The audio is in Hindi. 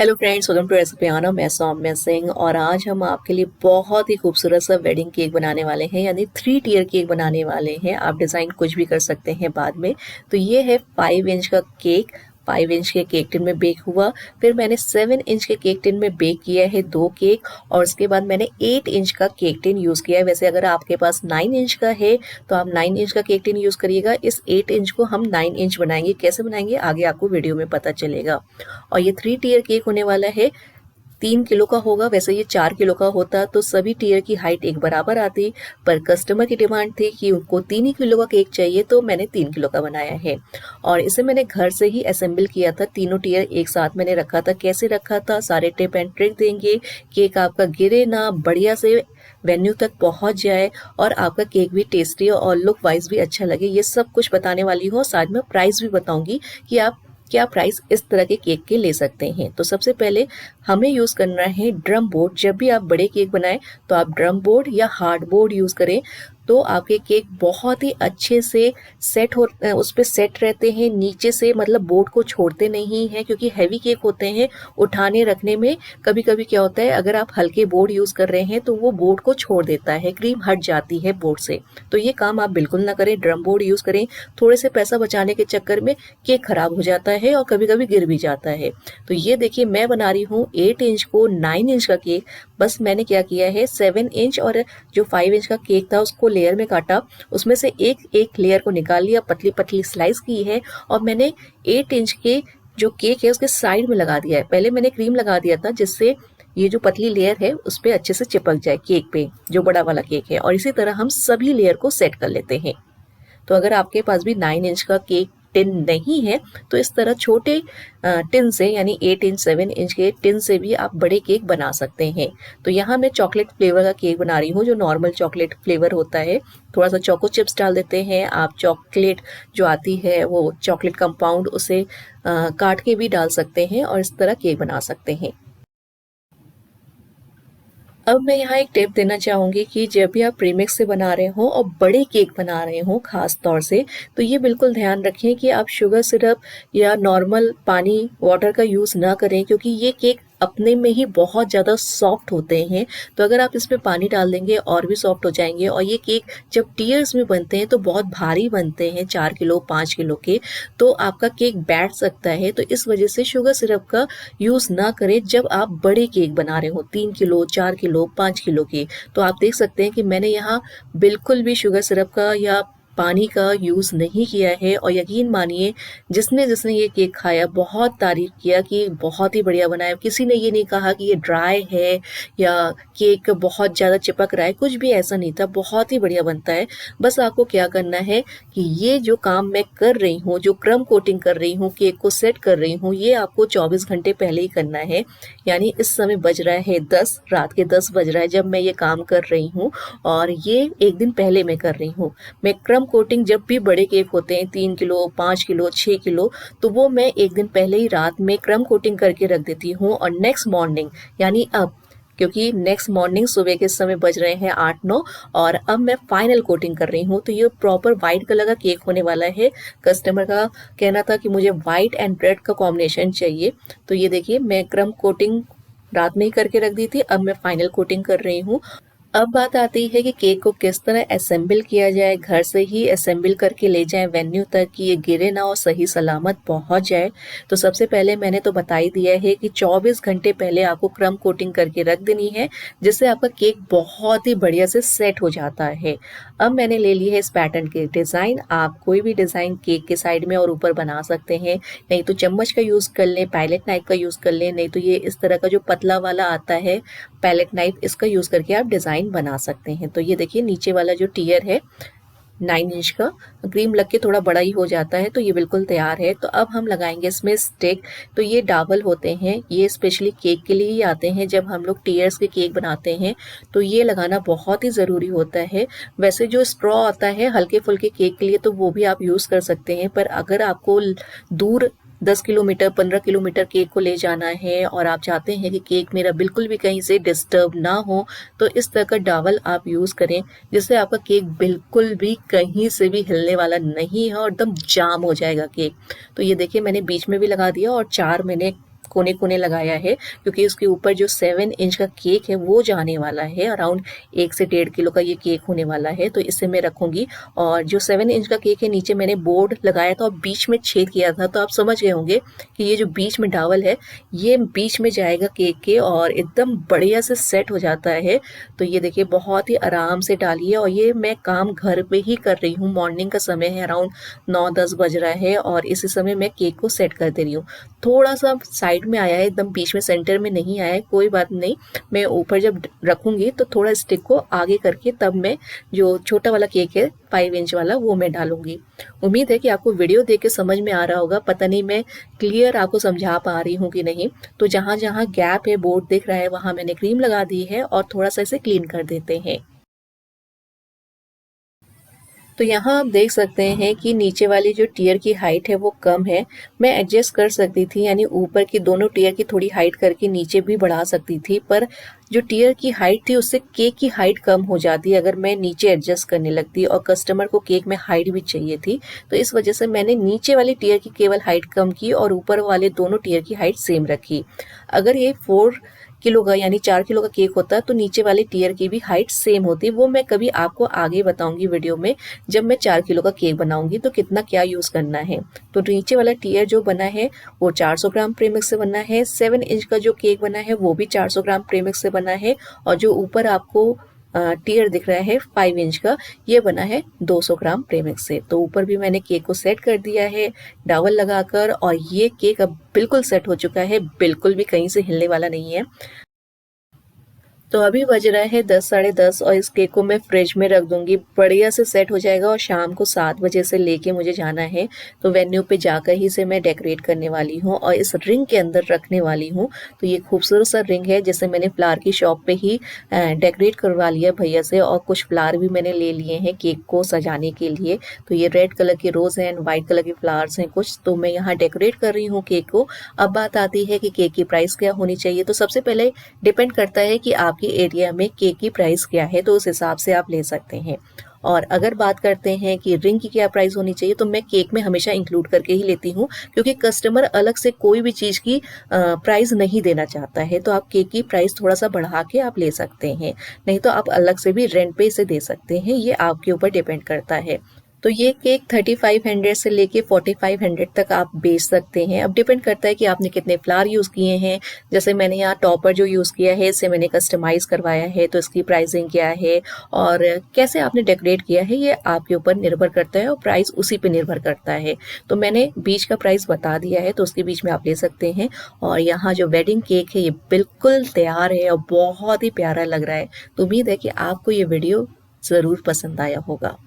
Hello friends, welcome to recipe आना। मैं सौम्या सिंह और आज हम आपके लिए बहुत ही खूबसूरत सा वेडिंग केक बनाने वाले हैं, यानी 3 टियर केक बनाने वाले हैं। आप डिज़ाइन कुछ भी कर सकते हैं बाद में। तो ये है 5 इंच का केक। 5 इंच के केक टिन में बेक हुआ। फिर मैंने 7 इंच के केक टिन में बेक किया है 2 केक, और उसके बाद मैंने 8 इंच का केक टिन यूज़ किया है। वैसे अगर आपके पास 9 इंच का है तो आप 9 इंच का केक टिन यूज़ करिएगा। इस 8 इंच को हम 9 इंच बनाएंगे। कैसे बनाएंगे आगे आपको वीडियो में पता चलेगा। और ये 3 टियर केक होने वाला है, 3 किलो का होगा। वैसे ये 4 किलो का होता तो सभी टियर की हाइट एक बराबर आती, पर कस्टमर की डिमांड थी कि उनको 3 ही किलो का केक चाहिए, तो मैंने 3 किलो का बनाया है। और इसे मैंने घर से ही असेंबल किया था। तीनों टियर एक साथ मैंने रखा था। कैसे रखा था, सारे टिप एंड ट्रिक देंगे। केक आपका गिरे ना, बढ़िया से वेन्यू तक पहुंच जाए और आपका केक भी टेस्टी और लुक वाइज भी अच्छा लगे, ये सब कुछ बताने वाली हूँ। साथ में प्राइस भी बताऊंगी कि आप क्या प्राइस इस तरह के केक के ले सकते हैं। तो सबसे पहले हमें यूज़ करना है ड्रम बोर्ड। जब भी आप बड़े केक बनाएं तो आप ड्रम बोर्ड या हार्ड बोर्ड यूज़ करें, तो आपके केक बहुत ही अच्छे से सेट हो, उस पर सेट रहते हैं नीचे से, मतलब बोर्ड को छोड़ते नहीं हैं। क्योंकि हैवी केक होते हैं, उठाने रखने में कभी कभी क्या होता है, अगर आप हल्के बोर्ड यूज़ कर रहे हैं तो वो बोर्ड को छोड़ देता है, क्रीम हट जाती है बोर्ड से। तो ये काम आप बिल्कुल ना करें, ड्रम बोर्ड यूज़ करें। थोड़े से पैसा बचाने के चक्कर में केक खराब हो जाता है और कभी कभी गिर भी जाता है। तो ये देखिए, मैं बना रही हूँ 8 इंच को 9 इंच का केक। बस मैंने क्या किया है, 7 इंच और जो 5 इंच का केक था उसको लेयर में काटा, उसमें से एक एक लेयर को निकाल लिया, पतली पतली स्लाइस की है, और मैंने 8 इंच के जो केक है उसके साइड में लगा दिया है। पहले मैंने क्रीम लगा दिया था जिससे ये जो पतली लेयर है उस पर अच्छे से चिपक जाए केक पे, जो बड़ा वाला केक है। और इसी तरह हम सभी लेयर को सेट कर लेते हैं। तो अगर आपके पास भी 9 इंच का केक टिन नहीं है तो इस तरह छोटे टिन से, यानी 8 इंच 7 इंच के टिन से भी आप बड़े केक बना सकते हैं। तो यहाँ मैं चॉकलेट फ्लेवर का केक बना रही हूँ, जो नॉर्मल चॉकलेट फ्लेवर होता है। थोड़ा सा चोको चिप्स डाल देते हैं। आप चॉकलेट जो आती है वो चॉकलेट कंपाउंड, उसे काट के भी डाल सकते हैं और इस तरह केक बना सकते हैं। अब मैं यहाँ एक टिप देना चाहूँगी कि जब भी आप प्रीमिक्स से बना रहे हो और बड़े केक बना रहे हो खास तौर से, तो ये बिल्कुल ध्यान रखें कि आप शुगर सिरप या नॉर्मल पानी वाटर का यूज़ ना करें, क्योंकि ये केक अपने में ही बहुत ज़्यादा सॉफ्ट होते हैं। तो अगर आप इसमें पानी डाल देंगे और भी सॉफ्ट हो जाएंगे। और ये केक जब टीयर्स में बनते हैं तो बहुत भारी बनते हैं, 4 किलो 5 किलो के, तो आपका केक बैठ सकता है। तो इस वजह से शुगर सिरप का यूज़ ना करें जब आप बड़े केक बना रहे हो, 3 किलो 4 किलो 5 किलो के। तो आप देख सकते हैं कि मैंने यहाँ बिल्कुल भी शुगर सिरप का या पानी का यूज़ नहीं किया है। और यकीन मानिए, जिसने जिसने ये केक खाया बहुत तारीफ किया कि बहुत ही बढ़िया बनाया। किसी ने ये नहीं कहा कि ये ड्राई है या केक बहुत ज़्यादा चिपक रहा है, कुछ भी ऐसा नहीं था, बहुत ही बढ़िया बनता है। बस आपको क्या करना है कि ये जो काम मैं कर रही हूँ, जो क्रम कोटिंग कर रही हूँ, केक को सेट कर रही हूँ, ये आपको 24 घंटे पहले ही करना है। यानी इस समय बज रहा है 10, रात के 10 बज रहा है जब मैं ये काम कर रही हूँ, और ये एक दिन पहले मैं कर रही हूँ। मैं क्रम कोटिंग, जब भी बड़े केक होते हैं 3 किलो 5 किलो 6 किलो, तो वो मैं एक दिन पहले ही रात में क्रम कोटिंग करके रख देती हूँ। और नेक्स्ट मॉर्निंग, यानी अब, क्योंकि नेक्स्ट मॉर्निंग सुबह के समय बज रहे हैं 8 9, और अब मैं फाइनल कोटिंग कर रही हूँ। तो ये प्रॉपर वाइट कलर का केक होने वाला है। कस्टमर का कहना था कि मुझे वाइट एंड रेड का कॉम्बिनेशन चाहिए। तो ये देखिए, मैं क्रम कोटिंग रात में ही करके रख दी थी, अब मैं फाइनल कोटिंग कर रही हूँ। अब बात आती है कि केक को किस तरह असेंबल किया जाए। घर से ही असेंबल करके ले जाएं वेन्यू तक कि ये गिरे ना और सही सलामत पहुंच जाए। तो सबसे पहले मैंने तो बता ही दिया है कि 24 घंटे पहले आपको क्रम कोटिंग करके रख देनी है, जिससे आपका केक बहुत ही बढ़िया से सेट हो जाता है। अब मैंने ले ली है इस पैटर्न के डिज़ाइन। आप कोई भी डिज़ाइन केक के साइड में और ऊपर बना सकते हैं। नहीं तो चम्मच का यूज़ कर लें, पैलेट नाइफ का यूज़ कर लें, नहीं तो ये इस तरह का जो पतला वाला आता है पैलेट नाइफ, इसका यूज़ करके आप डिज़ाइन बना सकते हैं। तो ये देखिए, नीचे वाला जो टियर है 9 इंच का, क्रीम लग के थोड़ा बड़ा ही हो जाता है, तो ये बिल्कुल तैयार है। तो अब हम लगाएंगे इसमें स्टिक। तो ये डाबल होते हैं, ये स्पेशली केक के लिए ही आते हैं। जब हम लोग टीयर्स के केक बनाते हैं तो ये लगाना बहुत ही ज़रूरी होता है। वैसे जो स्ट्रॉ आता है हल्के फुल्के केक के लिए, तो वो भी आप यूज़ कर सकते हैं। पर अगर आपको दूर 10 किलोमीटर 15 किलोमीटर केक को ले जाना है और आप चाहते हैं कि केक मेरा बिल्कुल भी कहीं से डिस्टर्ब ना हो, तो इस तरह का डावल आप यूज़ करें, जिससे आपका केक बिल्कुल भी कहीं से भी हिलने वाला नहीं है और एकदम जाम हो जाएगा केक। तो ये देखिए, मैंने बीच में भी लगा दिया और 4 मैंने कोने कोने लगाया है, क्योंकि उसके ऊपर जो 7 इंच का केक है वो जाने वाला है। अराउंड 1 से 1.5 किलो का ये केक होने वाला है, तो इसे मैं रखूँगी। और जो 7 इंच का केक है, नीचे मैंने बोर्ड लगाया था और बीच में छेद किया था, तो आप समझ गए होंगे कि ये जो बीच में डावल है ये बीच में जाएगा केक के और एकदम बढ़िया से सेट हो जाता है। तो ये देखिए बहुत ही आराम से डालिए। और ये मैं काम घर पे ही कर रही हूँ, मॉर्निंग का समय है, अराउंड 9-10 बज रहा है और इसी समय मैं केक को सेट कर दे रही हूँ। थोड़ा सा साइड में आया है, एकदम बीच में सेंटर में नहीं आया है, कोई बात नहीं। मैं ऊपर जब रखूँगी तो थोड़ा स्टिक को आगे करके तब मैं जो छोटा वाला केक है 5 इंच वाला वो मैं डालूंगी। उम्मीद है कि आपको वीडियो देख के समझ में आ रहा होगा। पता नहीं मैं क्लियर आपको समझा पा रही हूँ कि नहीं। तो जहाँ जहाँ गैप है, बोर्ड दिख रहा है, वहाँ मैंने क्रीम लगा दी है और थोड़ा सा इसे क्लीन कर देते हैं। तो यहाँ आप देख सकते हैं कि नीचे वाली जो टियर की हाइट है वो कम है। मैं एडजस्ट कर सकती थी, यानी ऊपर की दोनों टियर की थोड़ी हाइट करके नीचे भी बढ़ा सकती थी, पर जो टियर की हाइट थी उससे केक की हाइट कम हो जाती अगर मैं नीचे एडजस्ट करने लगती, और कस्टमर को केक में हाइट भी चाहिए थी। तो इस वजह से मैंने नीचे वाली टियर की केवल हाइट कम की और ऊपर वाले दोनों टियर की हाइट सेम रखी। अगर ये 4 किलो का यानी 4 किलो का केक होता तो नीचे वाली टियर की भी हाइट सेम होती। वो मैं कभी आपको आगे बताऊंगी वीडियो में, जब मैं 4 किलो का केक बनाऊंगी तो कितना क्या यूज़ करना है। तो नीचे वाला टियर जो बना है वो 400 ग्राम प्रीमिक्स से बना है। 7 इंच का जो केक बना है वो भी 400 ग्राम प्रीमिक्स से बना है। और जो ऊपर आपको टियर दिख रहा है 5 इंच का, ये बना है 200 ग्राम प्रीमिक्स से। तो ऊपर भी मैंने केक को सेट कर दिया है डावल लगाकर, और ये केक अब बिल्कुल सेट हो चुका है, बिल्कुल भी कहीं से हिलने वाला नहीं है। तो अभी बज रहा है 10 साढ़े 10 और इस केक को मैं फ्रिज में रख दूंगी, बढ़िया से सेट हो जाएगा। और शाम को 7 बजे से लेके मुझे जाना है, तो वेन्यू पे जाकर ही इसे मैं डेकोरेट करने वाली हूँ और इस रिंग के अंदर रखने वाली हूँ। तो ये खूबसूरत सा रिंग है जिसे मैंने फ्लावर की शॉप पे ही डेकोरेट करवा लिया भैया से, और कुछ फ्लावर भी मैंने ले लिए हैं केक को सजाने के लिए। तो ये रेड कलर के रोज हैं एंड व्हाइट कलर के फ्लावर्स हैं कुछ, तो मैं यहाँ डेकोरेट कर रही हूँ केक को। अब बात आती है कि केक की प्राइस क्या होनी चाहिए। तो सबसे पहले डिपेंड करता है कि आपके एरिया में केक की प्राइस क्या है, तो उस हिसाब से आप ले सकते हैं। और अगर बात करते हैं कि रिंग की क्या प्राइस होनी चाहिए, तो मैं केक में हमेशा इंक्लूड करके ही लेती हूँ, क्योंकि कस्टमर अलग से कोई भी चीज़ की प्राइस नहीं देना चाहता है। तो आप केक की प्राइस थोड़ा सा बढ़ा के आप ले सकते हैं, नहीं तो आप अलग से भी रेंट पे इसे दे सकते हैं, ये आपके ऊपर डिपेंड करता है। तो ये केक 3500 से लेके 4500 तक आप बेच सकते हैं। अब डिपेंड करता है कि आपने कितने फ्लावर यूज़ किए हैं। जैसे मैंने यहाँ टॉपर जो यूज़ किया है, इसे मैंने कस्टमाइज़ करवाया है, तो इसकी प्राइसिंग क्या है और कैसे आपने डेकोरेट किया है, ये आपके ऊपर निर्भर करता है और प्राइस उसी पे निर्भर करता है। तो मैंने बीच का प्राइस बता दिया है, तो उसके बीच में आप ले सकते हैं। और यहाँ जो वेडिंग केक है ये बिल्कुल तैयार है और बहुत ही प्यारा लग रहा है। तो उम्मीद है कि आपको ये वीडियो ज़रूर पसंद आया होगा।